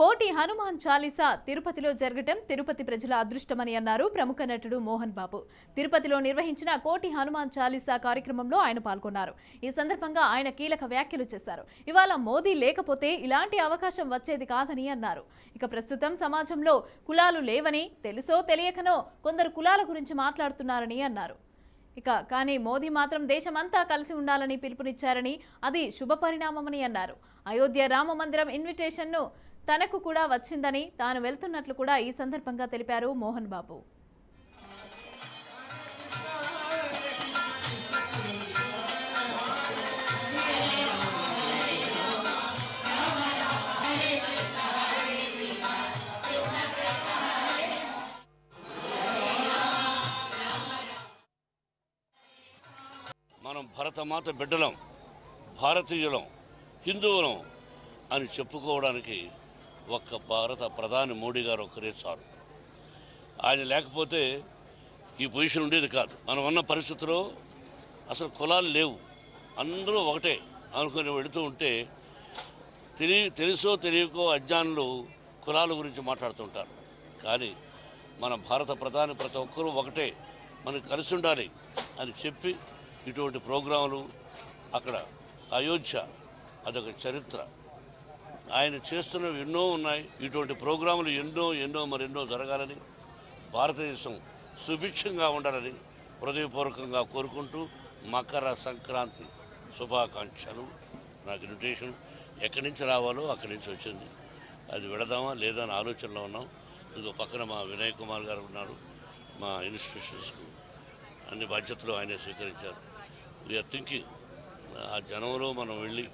కోటి హనుమాన్ చాలీసా తిరుపతిలో జరగటం తిరుపతి ప్రజల అదృష్టమని అన్నారు ప్రముఖ నటుడు మోహన్ బాబు. తిరుపతిలో నిర్వహించిన కోటి హనుమాన్ చాలీసా కార్యక్రమంలో ఆయన పాల్గొన్నారు. ఈ సందర్భంగా ఆయన కీలక వ్యాఖ్యలు చేశారు. ఇవాళ మోదీ లేకపోతే ఇలాంటి అవకాశం వచ్చేది కాదని అన్నారు. ఇక ప్రస్తుతం సమాజంలో కులాలు లేవని, తెలుసో తెలియకనో కొందరు కులాల గురించి మాట్లాడుతున్నారని అన్నారు. కానీ మోదీ మాత్రం దేశమంతా కలిసి ఉండాలని పిలుపునిచ్చారని, అది శుభ పరిణామమని అన్నారు. అయోధ్య రామ మందిరం ఇన్విటేషన్ను తనకు కూడా వచ్చిందని, తాను వెళ్తున్నట్లు కూడా ఈ సందర్భంగా తెలిపారు మోహన్ బాబు. మనం భరతమాత బిడ్డలం, భారతీయులం, హిందువులం అని చెప్పుకోవడానికి ఒక్క భారత ప్రధాని మోడీ గారు ఒక్కరే చాలు. ఆయన లేకపోతే ఈ పొజిషన్ ఉండేది కాదు. మనం ఉన్న పరిస్థితిలో అసలు కులాలు లేవు, అందరూ ఒకటే అనుకుని వెళుతూ ఉంటే తెలుసో తెలియకో అజ్ఞానులు కులాల గురించి మాట్లాడుతుంటారు. కానీ మన భారత ప్రధాని ప్రతి ఒక్కరూ ఒకటే, మనకు కలిసి ఉండాలి అని చెప్పి ఇటువంటి ప్రోగ్రాములు, అక్కడ అయోధ్య అదొక చరిత్ర, ఆయన చేస్తున్నవి ఎన్నో ఉన్నాయి. ఇటువంటి ప్రోగ్రాములు మరెన్నో జరగాలని, భారతదేశం సుభిక్షంగా ఉండాలని హృదయపూర్వకంగా కోరుకుంటూ మకర సంక్రాంతి శుభాకాంక్షలు. నాకు ఇన్విటేషన్ ఎక్కడి నుంచి రావాలో అక్కడి నుంచి వచ్చింది. అది వెళదామా లేదా అని ఆలోచనలో ఉన్నాం. ఇంకో పక్కన మా వినయ్ కుమార్ గారు ఉన్నారు. మా ఇన్స్టిట్యూషన్స్కు అన్ని బాధ్యతలు ఆయనే స్వీకరించారు. వీఆర్ థింకింగ్ ఆ జనంలో మనం వెళ్ళి